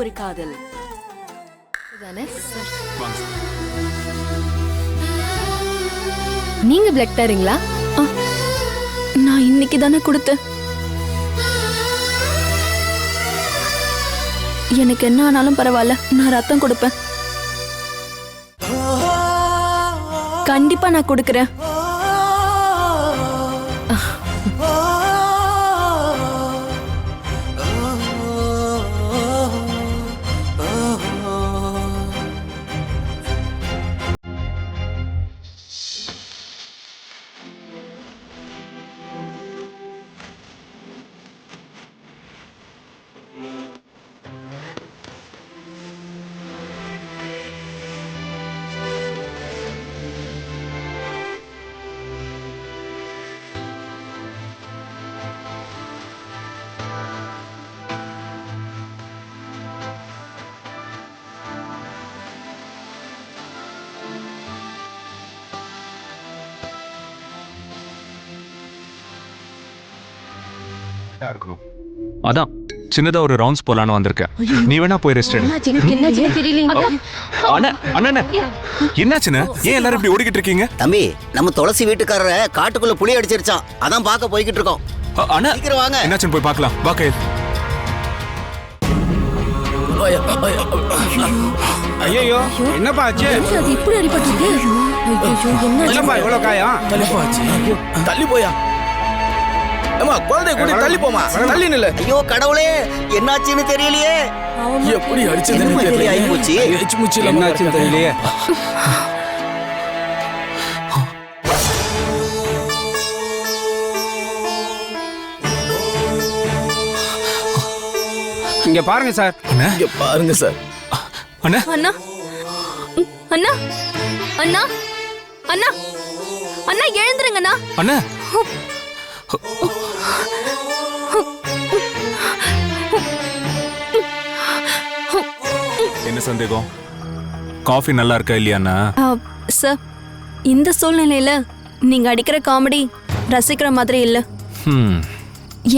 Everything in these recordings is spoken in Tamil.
ஒரு காதல். நீங்க பிளட் தரீங்களா? நான் இன்னைக்கு தானே கொடுத்தேன். எனக்கு என்ன ஆனாலும் பரவாயில்ல, நான் ரத்தம் கொடுப்பேன். கண்டிப்பா நான் கொடுக்கறேன். அதான் சின்னதா ஒரு ரவுண்ட்ஸ் போலான்னு வந்திருக்கேன். நீ வேணா போய் ரெஸ்ட் எடு. என்னாச்சுன்னு ஏன் எல்லாரும் இப்படி ஓடிக்கிட்டு இருக்கீங்க? தம்பி, நம்ம துளசி வீட்டுக்காரரை காட்டுக்குள்ள புலி அடிச்சிருச்சான். அதான் பார்க்க போய்கிட்டு இருக்கோம். அண்ணா, சீக்கிரம் வாங்க. என்னாச்சுன்னு போய் பார்க்கலாம். வா கையில். ஐயோ, என்னப்பா ஆச்சு? அது இப்படி அடிபட்டிருக்கு. என்னப்பா இவ்வளவு காயம்? தள்ளி போயா. அம்மா, குழந்தை கூட தள்ளி போமா. தள்ளி நில்ல. ஐயோ கடவுளே, என்னாச்சுன்னு தெரியலையே. எப்படி அடிச்சதுன்னு தெரியல. ஆயிப்போச்சு. எச்சு மூச்சு என்னாச்சுன்னு தெரியலையே. இங்க பாருங்க சார். இங்க பாருங்க சார். அண்ணா, அண்ணா அண்ணா அண்ணா அண்ணா அண்ணா எழுந்துருங்கண்ணா. அண்ணா, என்ன சந்தேகம்? காஃபி நல்லா இருக்கா இல்லையாண்ணா? சார், இந்த சூழ்நிலையில நீங்க அடிக்கிற காமெடி ரசிக்கிற மாதிரி இல்ல.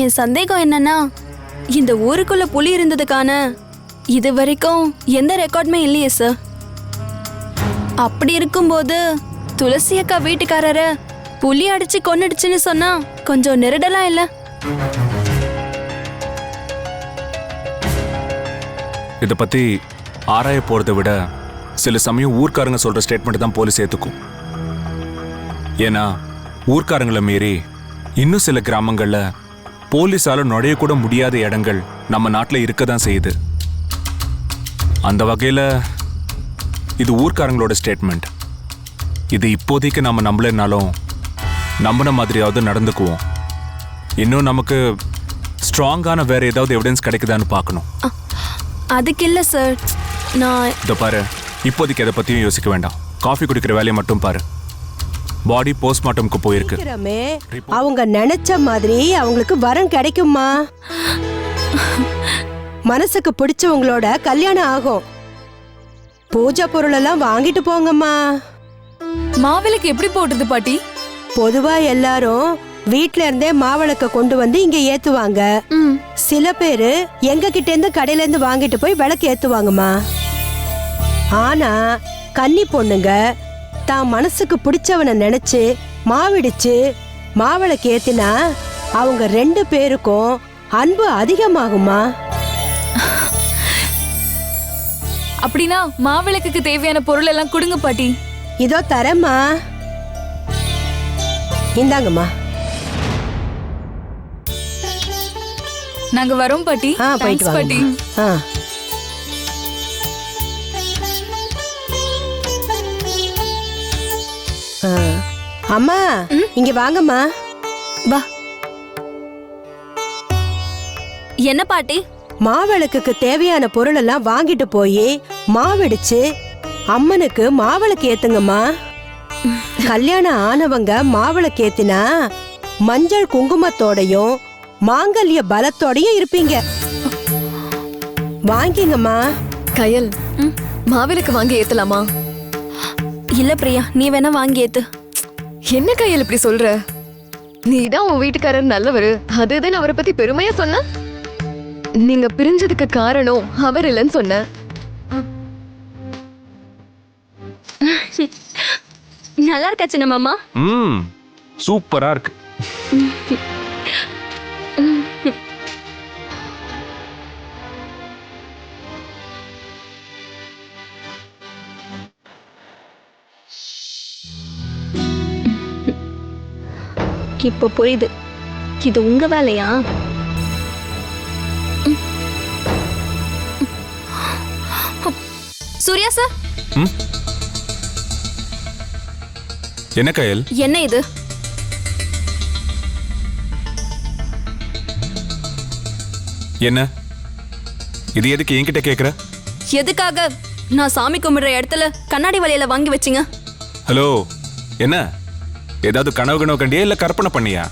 என் சந்தேகம் என்னன்னா, இந்த ஊருக்குள்ள புலி இருந்ததுக்கான இது வரைக்கும் எந்த ரெக்கார்டுமே இல்லையே சார். அப்படி இருக்கும்போது துளசி அக்கா வீட்டுக்காரர புலி அடிச்சு கொன்னுடுச்சுன்னு சொன்னா கொஞ்சம் நெருடலா இல்ல? இத பத்தி ஆராய போறதை விட சில சமயம் ஊர்க்காரங்க சொல்ற ஸ்டேட்மெண்ட் தான் போலீஸ் ஏத்துக்கும். ஏன்னா ஊர்க்காரங்களை மீறி இன்னும் சில கிராமங்கள்ல போலீஸால நுழைய கூட முடியாத இடங்கள் நம்ம நாட்டில் இருக்க தான் செய்யுது. அந்த வகையில் இது ஊர்க்காரங்களோட ஸ்டேட்மெண்ட். இது இப்போதைக்கு நம்ம நம்பலைனாலும் நம்பின மாதிரியாவது நடந்துக்குவோம். இன்னும் நமக்கு ஸ்ட்ராங்கான வேற ஏதாவது எவிடன்ஸ் கிடைக்குதான்னு பார்க்கணும். அதுக்கு இல்லை சார், நான் இதை பாரு, இப்போதைக்கு எதை பற்றியும் யோசிக்க வேண்டாம். காஃபி குடிக்கிற வேலையை மட்டும் பாரு. பாடி போஸ்ட்மார்ட்டம்க்கு போயிருக்கு. அவங்க நினைச்ச மாதிரி அவங்களுக்கு வரம் கிடைக்குமா? மனசுக்கு பிடிச்சவங்களோட கல்யாணம் ஆகும். பூஜை பொருள் எல்லாம் வாங்கிட்டு போங்கம்மா. மாவிளக்கு எப்படி போடுறது பாட்டி? பொதுவா எல்லாரும் வீட்ல இருந்தே மாவிளக்க கொண்டு வந்து இங்க ஏத்துவாங்க. சில பேரு எங்க கிட்ட இருந்து கடையில இருந்து வாங்கிட்டு போய் விளக்கு ஏத்துவாங்கம்மா. ஆனா கன்னி பொண்ணுங்க தான் மனசுக்கு பிடிச்சவனை நினைச்சு மாவிடிச்சு மாவிளக்கு ஏத்தினா அவங்க 2 பேருக்கும் அன்பு அதிகமாகுமா? அப்படின்னா மாவிளக்குக்கு தேவையான பொருள் எல்லாம் கொடுங்க பாட்டி. இதோ தரேம்மா, இந்தாங்கம்மா. நாங்க வரோம் பாட்டி. போயிட்டு வாங்க பாட்டி. அம்மா இங்க வாங்கம்மா. வா. என்ன பாட்டி? மாவிளக்குக்கு தேவையான பொருள் எல்லாம் வாங்கிட்டு போய் மாவிடிச்சு அம்மனுக்கு மாவிளக்கு ஏத்துங்கம்மா. கல்யாணம் ஆனவங்க மாவிளக்கு ஏத்தினா மஞ்சள் குங்குமத்தோடையும் மாங்கல்ய பலத்தோடையும் இருப்பீங்க. வாங்கிங்கம்மா. கயல், மாவிளக்கு வாங்கி ஏத்தலாமா? இல்ல பிரியா, நீ வேணா வாங்கி ஏத்து. என்ன கையில் இப்படி சொல்ற? நீதான் உன் வீட்டுக்காரர் நல்லவரு, அதுதான் அவரை பத்தி பெருமையா சொன்ன. நீங்க பிரிஞ்சதுக்கு காரணம் அவர் இல்லைன்னு சொன்னேன். நல்லா இருக்கா சின்ன மாமா? சூப்பரா இருக்கு. இப்போ புரியுது, இது உங்க வேலையா? சூர்யா சார், என்ன கயல்? என்ன இது? என்ன இது? எதுக்கு என்கிட்ட கேக்குற? எதுக்காக நான் சாமி கும்பிடுற இடத்துல கண்ணாடி வளையல வாங்கி வச்சிங்க? ஹலோ, என்ன ஏதாவது கனவு கண்டியா இல்ல கற்பனை பண்ணியா?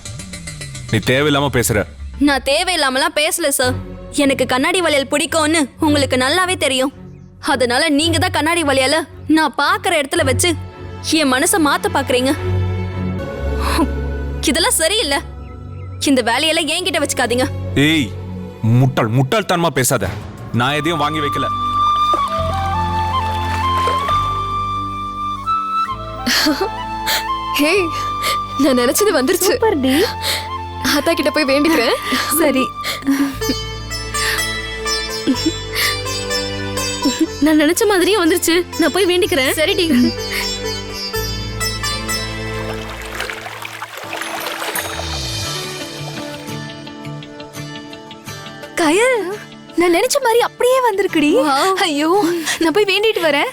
நீ தேவையில்லாம பேசுற. நான் தேவையில்லாமலாம் பேசல சார். எனக்கு கண்ணாடி வளையல் பிடிக்கும்னு உங்களுக்கு நல்லாவே தெரியும். அதனால நீங்க தான் கண்ணாடி வளையல நான் பாக்குற இடத்துல வச்சு என் மனசை மாத்த பாக்குறீங்க. இதெல்லாம் சரியில்லை. இந்த வேலையெல்லாம் என்கிட்ட வச்சுக்காதீங்க. ஏய், முட்டாள்தனமா பேசாத. நான் எதையும் வாங்கி வைக்கல. ஹே, நான் நினைச்சது வந்துருச்சு. ஆத்தா கிட்ட போய் வேண்டிக்கிறேன். சரி, நான் நினைச்ச மாதிரியே வந்துருச்சு. நான் போய் வேண்டிக்கிறேன். சரிடி. கயல், நான் நினைச்ச மாதிரி அப்படியே வந்திருக்குடி. ஐயோ, நான் போய் வேண்டிட்டு வரேன்.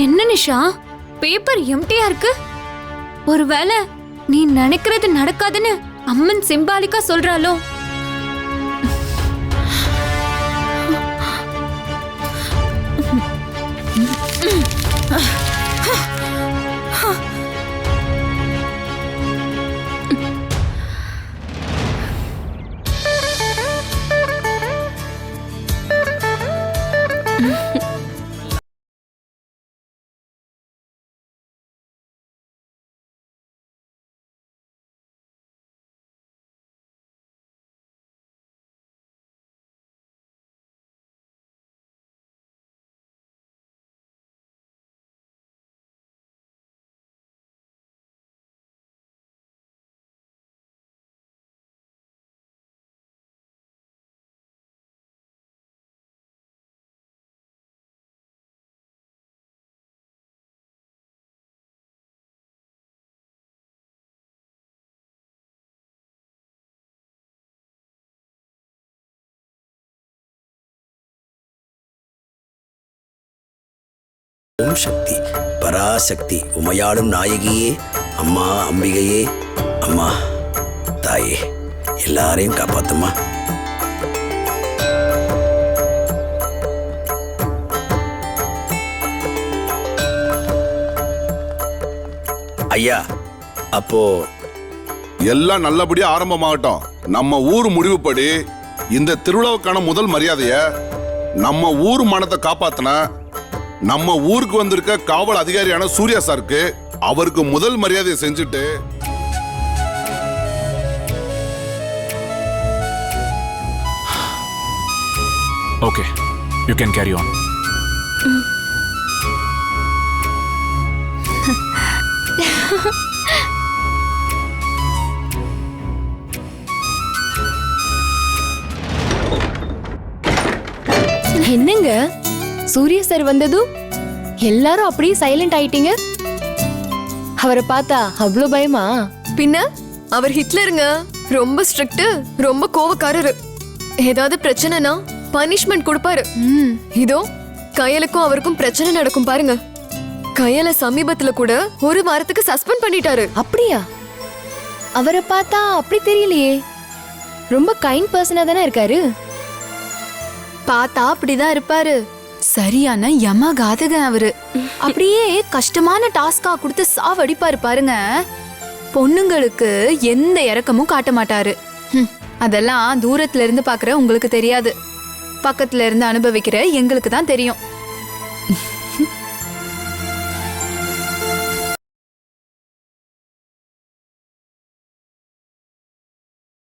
என்ன நிஷா, பேப்பர் எம்டியா இருக்கு? ஒருவேளை நீ நினைக்கிறது நடக்காதுன்னு அம்மன் சிம்பாலிக்கா சொல்றாளோ? ஓம் சக்தி பராசக்தி உமையாடும் நாயகியே, அம்மா அம்பிகையே, அம்மா தாயே, எல்லாரையும் காப்பாத்துமா. ஐயா, அப்போ எல்லாம் நல்லபடியா ஆரம்பமாகட்டும். நம்ம ஊர் முடிவுப்படி இந்த திருவிழாவுக்கான முதல் மரியாதைய நம்ம ஊர் மனத்தை காப்பாத்தின நம்ம ஊருக்கு வந்திருக்க காவல் அதிகாரியான சூர்யா சாருக்கு அவருக்கு முதல் மரியாதையை செஞ்சுட்டு okay, you can carry on. என்னங்க, சூர்யா சார் வந்ததும் எல்லாரும் அப்படியே சைலண்ட் ஆயிட்டீங்க. அவரை பார்த்தா அவ்வளோ பயமா? பின்ன அவர் ஹிட்லருங்க. ரொம்ப ஸ்ட்ரிக்ட், ரொம்ப கோவக்காரரு. ஏதாவது பிரச்சனைனா பனிஷ்மெண்ட் கொடுப்பாரு. இதோ கயலுக்கும் அவருக்கும் பிரச்சனை நடக்கும் பாருங்க. கயலை சமீபத்துல கூட ஒரு வாரத்துக்கு சஸ்பெண்ட் பண்ணிட்டாரு. அப்படியா? அவரை பார்த்தா அப்படி தெரியலையே. ரொம்ப கைண்ட் பர்சனா தானே இருக்காரு. பார்த்தா அப்படிதான் இருப்பாரு. சரியான யமகாதகன் அவரு. அப்படியே கஷ்டமான டாஸ்கா கொடுத்து சாவடிப்பாரு பாருங்க. பொண்ணுங்களுக்கு எந்த இரக்கமும் காட்ட மாட்டாரு. அதெல்லாம் தூரத்துல இருந்து பாக்குற உங்களுக்கு தெரியாது, பக்கத்துல இருந்து அனுபவிக்கிற எங்களுக்கு தான் தெரியும்.